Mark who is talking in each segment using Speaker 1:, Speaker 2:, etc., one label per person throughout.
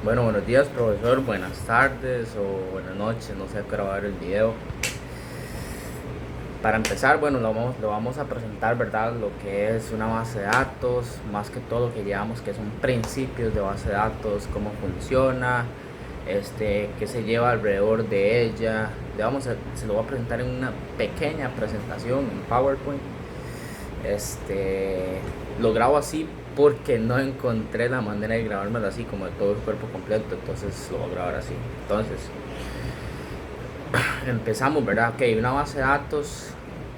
Speaker 1: Bueno, buenos días, profesor, buenas tardes o buenas noches, no sé a qué hora va a ver el video. Para empezar, bueno, lo vamos a presentar, ¿verdad? Lo que es una base de datos, más que todo lo que llevamos, que son principios de base de datos, cómo funciona, qué se lleva alrededor de ella. Se lo voy a presentar en una pequeña presentación en PowerPoint. Lo grabo así porque no encontré la manera de grabármelo así como de todo el cuerpo completo, entonces lo voy a grabar así. Entonces, empezamos, ¿verdad? Ok, una base de datos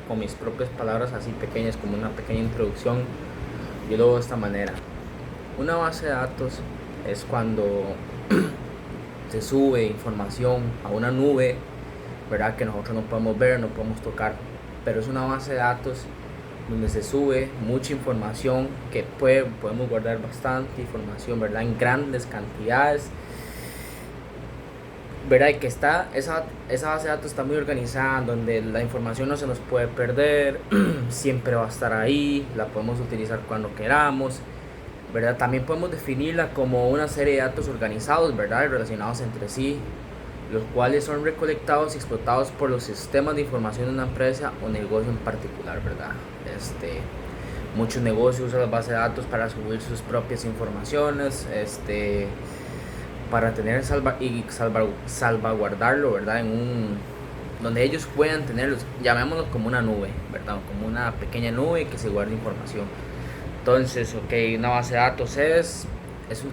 Speaker 1: con mis propias palabras así pequeñas, como una pequeña introducción. Yo lo veo de esta manera. Una base de datos es cuando se sube información a una nube, ¿verdad? Que nosotros no podemos ver, no podemos tocar, pero es una base de datos donde se sube mucha información que podemos guardar bastante información, ¿verdad? En grandes cantidades, ¿verdad? Y que esa base de datos está muy organizada, donde la información no se nos puede perder, siempre va a estar ahí, la podemos utilizar cuando queramos, ¿verdad? También podemos definirla como una serie de datos organizados, ¿verdad? Relacionados entre sí, los cuales son recolectados y explotados por los sistemas de información de una empresa o negocio en particular, ¿verdad? Muchos negocios usan las bases de datos para subir sus propias informaciones, para tener salvaguardarlo, ¿verdad? Donde ellos puedan tenerlos, llamémoslo como una nube, ¿verdad? Como una pequeña nube que se guarda información. Entonces, ok, una base de datos es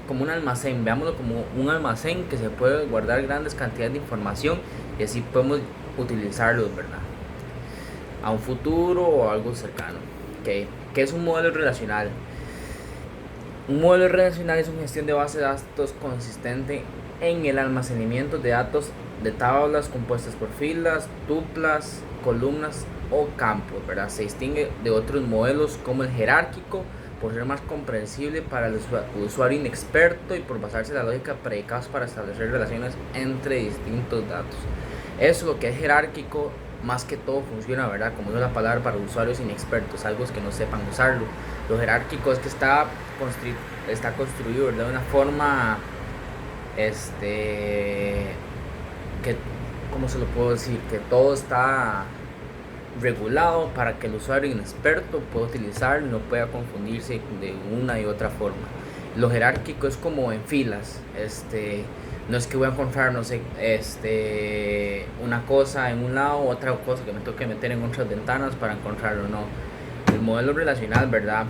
Speaker 1: como un almacén, veámoslo como un almacén que se puede guardar grandes cantidades de información y así podemos utilizarlos, ¿verdad? A un futuro o algo cercano. Okay. ¿Qué es un modelo relacional? Un modelo relacional es una gestión de base de datos consistente en el almacenamiento de datos de tablas compuestas por filas, tuplas, columnas o campos, ¿verdad? Se distingue de otros modelos como el jerárquico por ser más comprensible para el usuario inexperto y por basarse en la lógica predicados para establecer relaciones entre distintos datos. Eso, lo que es jerárquico, más que todo funciona, ¿verdad? Como es la palabra, para usuarios inexpertos, algo que no sepan usarlo. Lo jerárquico es que está construido, ¿verdad? De una forma, que, ¿cómo se lo puedo decir? Que todo está regulado para que el usuario inexperto pueda utilizarlo y no pueda confundirse de una y otra forma. Lo jerárquico es como en filas, no es que voy a encontrar, no sé, una cosa en un lado, otra cosa que me toque meter en otras ventanas para encontrarlo, no. El modelo relacional, ¿verdad?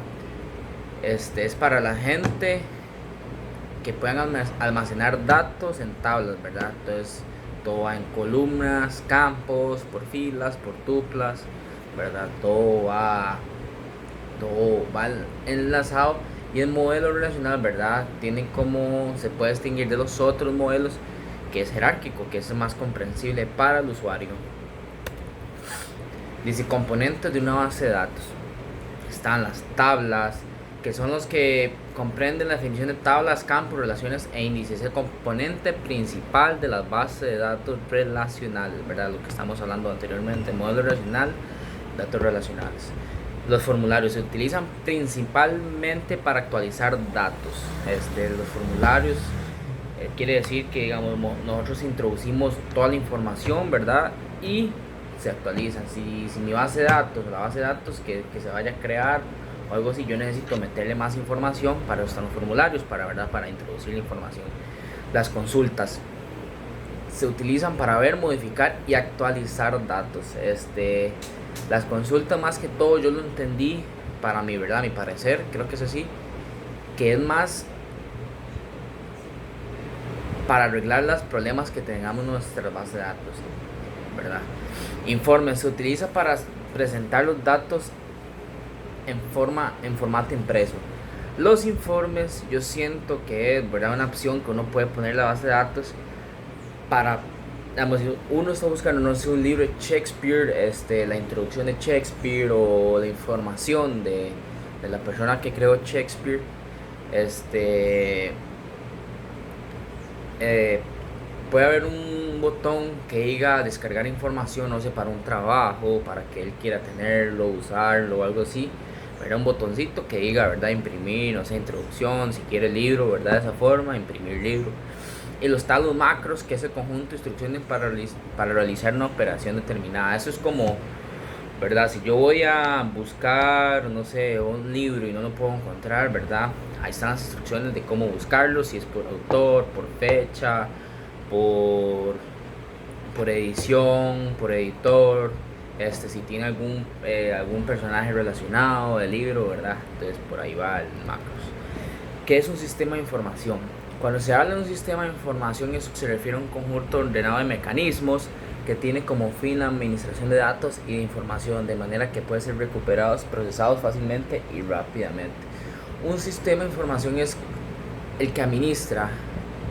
Speaker 1: Es para la gente que puedan almacenar datos en tablas, ¿verdad? Entonces, todo va en columnas, campos, por filas, por tuplas, ¿verdad? Todo va enlazado. Y el modelo relacional, ¿verdad? Tiene como, se puede distinguir de los otros modelos, que es jerárquico, que es más comprensible para el usuario. Dice componentes de una base de datos. Están las tablas, que son los que comprenden la definición de tablas, campos, relaciones e índices. Es el componente principal de las bases de datos relacionales, ¿verdad? Lo que estamos hablando anteriormente, modelo relacional, datos relacionales. Los formularios se utilizan principalmente para actualizar datos. Los formularios quiere decir que, digamos, nosotros introducimos toda la información, ¿verdad? Y se actualizan. Si mi base de datos, la base de datos que se vaya a crear o algo así, yo necesito meterle más información, para eso están los formularios, para introducir la información. Las consultas se utilizan para ver, modificar y actualizar datos. Las consultas, más que todo, yo lo entendí, para mí, ¿verdad? A mi parecer, creo que es así, que es más para arreglar los problemas que tengamos en nuestra base de datos, ¿verdad? Informes se utiliza para presentar los datos en formato impreso. Los informes, yo siento que es, ¿verdad?, una opción que uno puede poner en la base de datos para, digamos, si uno está buscando, no sé, un libro de Shakespeare, la introducción de Shakespeare o la información de la persona que creó Shakespeare, puede haber un botón que diga descargar información, no sé, para un trabajo, para que él quiera tenerlo, usarlo o algo así. ¿Verdad? Un botoncito que diga, ¿verdad?, imprimir, no sé, introducción, si quiere el libro, ¿verdad? De esa forma, imprimir libro. Y los talos macros, que es el conjunto de instrucciones para realizar una operación determinada. Eso es como, ¿verdad? Si yo voy a buscar, no sé, un libro y no lo puedo encontrar, ¿verdad? Ahí están las instrucciones de cómo buscarlo, si es por autor, por fecha, por, por edición, por editor, si tiene algún personaje relacionado del libro, ¿verdad? Entonces por ahí va el macros. ¿Qué es un sistema de información? Cuando se habla de un sistema de información, eso se refiere a un conjunto ordenado de mecanismos que tiene como fin la administración de datos y de información, de manera que pueden ser recuperados, procesados fácilmente y rápidamente. Un sistema de información es el que administra,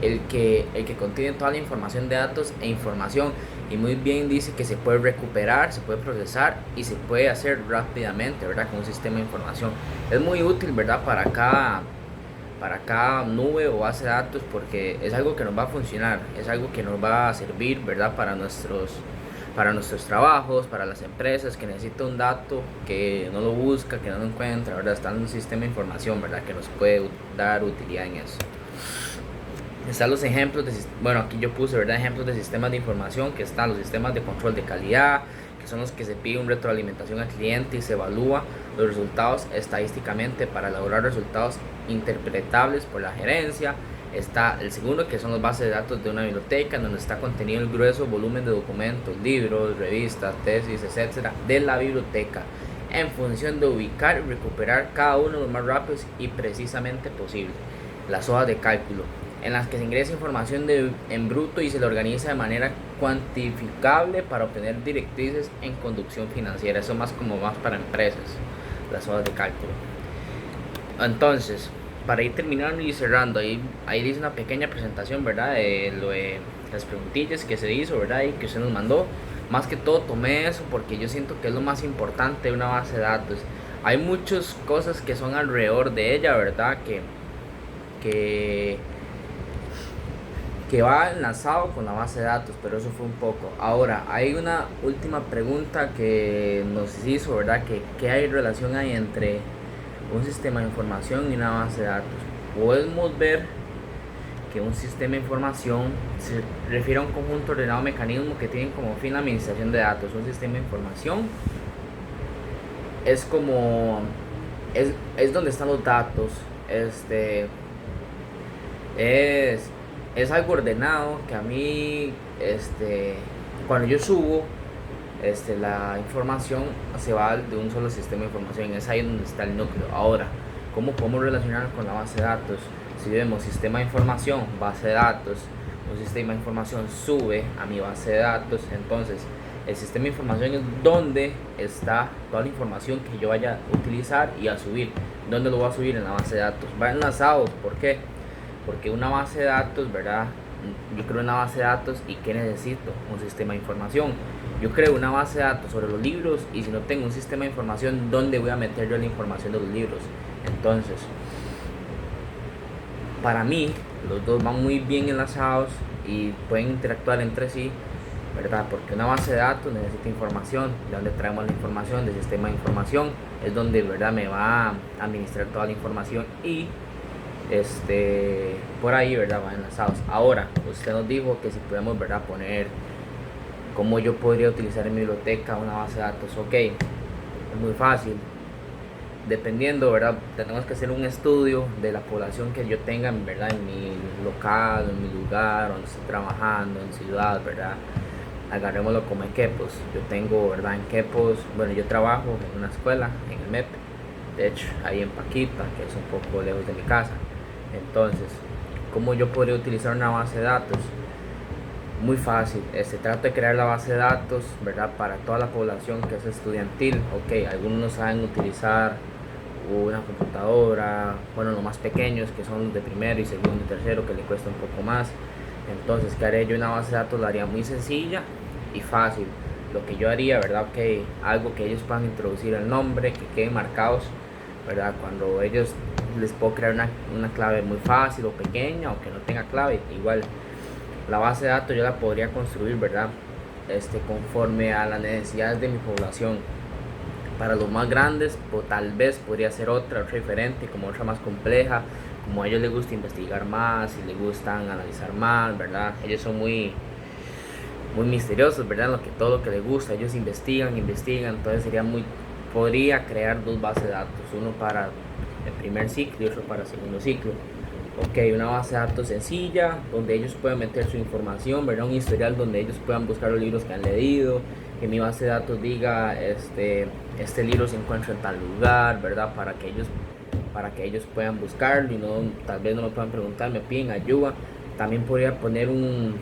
Speaker 1: el que contiene toda la información de datos e información, y muy bien dice que se puede recuperar, se puede procesar y se puede hacer rápidamente, ¿verdad? Con un sistema de información. Es muy útil, ¿verdad? Para cada nube o base de datos, porque es algo que nos va a funcionar, es algo que nos va a servir, ¿verdad? Para nuestros trabajos, para las empresas que necesitan un dato, que no lo busca, que no lo encuentra, ¿verdad? Está en un sistema de información, ¿verdad? Que nos puede dar utilidad en eso. Están los ejemplos bueno, aquí yo puse, ¿verdad? Ejemplos de sistemas de información, que están los sistemas de control de calidad, que son los que se pide una retroalimentación al cliente y se evalúa los resultados estadísticamente para elaborar resultados interpretables por la gerencia. Está el segundo, que son las bases de datos de una biblioteca, donde está contenido el grueso volumen de documentos, libros, revistas, tesis, etcétera, de la biblioteca, en función de ubicar y recuperar cada uno lo más rápido y precisamente posible. Las hojas de cálculo, en las que se ingresa información en bruto y se le organiza de manera cuantificable para obtener directrices en conducción financiera. Eso más para empresas, las hojas de cálculo. Entonces, para ir terminando y cerrando, ahí dice una pequeña presentación, ¿verdad? De las preguntillas que se hizo, ¿verdad? Y que usted nos mandó. Más que todo tomé eso porque yo siento que es lo más importante de una base de datos. Hay muchas cosas que son alrededor de ella, ¿verdad? Que va enlazado con la base de datos, pero eso fue un poco. Ahora, hay una última pregunta que nos hizo, ¿verdad? ¿Qué hay relación hay entre un sistema de información y una base de datos? Podemos ver que un sistema de información se refiere a un conjunto ordenado de mecanismos que tienen como fin la administración de datos. Un sistema de información es como es donde están los datos. Es algo ordenado que a mí, cuando yo subo la información, se va de un solo sistema de información. Es ahí donde está el núcleo. Ahora, ¿cómo podemos relacionar con la base de datos? Si vemos sistema de información, base de datos, un sistema de información sube a mi base de datos, entonces el sistema de información es donde está toda la información que yo vaya a utilizar y a subir. ¿Dónde lo voy a subir? En la base de datos. Va enlazados. ¿Por qué? Porque una base de datos, ¿verdad? Yo creo una base de datos y ¿qué necesito? Un sistema de información. Yo creo una base de datos sobre los libros y si no tengo un sistema de información, ¿dónde voy a meter yo la información de los libros? Entonces, para mí, los dos van muy bien enlazados y pueden interactuar entre sí, ¿verdad? Porque una base de datos necesita información. ¿De dónde traemos la información? Del sistema de información. Es donde, ¿verdad? Me va a administrar toda la información y por ahí, ¿verdad? Van enlazados. Ahora, usted nos dijo que si podemos, ¿verdad? Poner cómo yo podría utilizar en mi biblioteca una base de datos. Ok, es muy fácil. Dependiendo, ¿verdad? Tenemos que hacer un estudio de la población que yo tenga, ¿verdad? En mi local, en mi lugar, donde estoy trabajando, en ciudad, ¿verdad? Agarrémoslo como en Quepos. Yo tengo, ¿verdad? En Quepos, bueno, yo trabajo en una escuela, en el MEP. De hecho, ahí en Paquita, que es un poco lejos de mi casa. Entonces, ¿cómo yo podría utilizar una base de datos? Muy fácil. Trato de crear la base de datos, ¿verdad? Para toda la población que es estudiantil. Ok, algunos no saben utilizar una computadora, bueno, los más pequeños que son los de primero y segundo y tercero, que le cuesta un poco más. Entonces, ¿qué haré yo? Una base de datos la haría muy sencilla y fácil. Lo que yo haría, ¿verdad? Ok, algo que ellos puedan introducir el nombre, que queden marcados, ¿verdad? Cuando ellos les puedo crear una clave muy fácil o pequeña o que no tenga clave, igual la base de datos yo la podría construir, ¿verdad? Conforme a las necesidades de mi población. Para los más grandes, pues, tal vez podría ser otra diferente, como otra más compleja, como a ellos les gusta investigar más y les gustan analizar más, ¿verdad? Ellos son muy misteriosos, ¿verdad? Todo lo que les gusta, ellos investigan, entonces podría crear dos bases de datos, uno para el primer ciclo y otro para el segundo ciclo. Ok, una base de datos sencilla, donde ellos puedan meter su información, ¿verdad? Un historial donde ellos puedan buscar los libros que han leído, que mi base de datos diga, este libro se encuentra en tal lugar, ¿verdad? Para que ellos puedan buscarlo y tal vez no me puedan preguntar, me piden ayuda. También podría poner un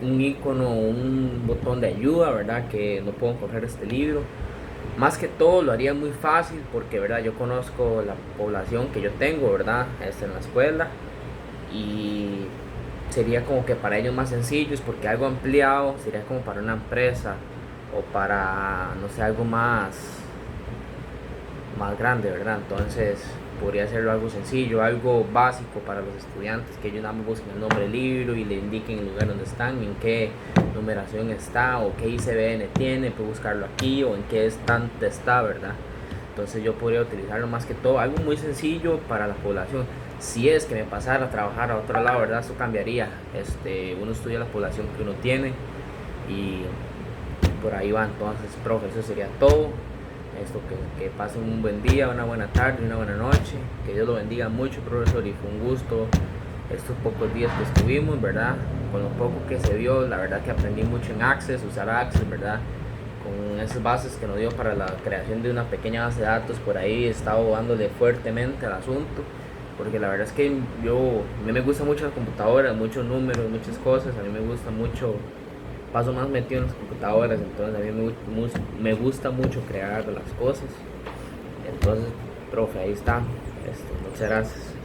Speaker 1: icono, un botón de ayuda, ¿verdad? Que no puedo coger este libro. Más que todo lo haría muy fácil porque, ¿verdad? Yo conozco la población que yo tengo, ¿verdad? En la escuela y sería como que para ellos más sencillos porque algo ampliado sería como para una empresa o para, no sé, algo más grande, ¿verdad? Entonces podría hacerlo algo sencillo, algo básico para los estudiantes, que ellos nada más busquen el nombre del libro y le indiquen el lugar donde están, en qué numeración está o qué ISBN tiene, puedo buscarlo aquí o en qué estante está, ¿verdad? Entonces yo podría utilizarlo más que todo, algo muy sencillo para la población. Si es que me pasara a trabajar a otro lado, ¿verdad? Esto cambiaría. Uno estudia la población que uno tiene y por ahí va. Entonces, profe, eso sería todo. Que pasen un buen día, una buena tarde, una buena noche. Que Dios lo bendiga mucho, profesor, y fue un gusto estos pocos días que estuvimos, ¿verdad? Con lo poco que se vio, la verdad que aprendí mucho en Access, usar Access, ¿verdad? Con esas bases que nos dio para la creación de una pequeña base de datos, por ahí he estado dándole fuertemente al asunto, porque la verdad es que a mí me gusta mucho la computadora, muchos números, muchas cosas, a mí me gusta mucho, paso más metido en las computadoras, entonces a mí me gusta mucho crear las cosas. Entonces, profe, ahí está. Muchas gracias.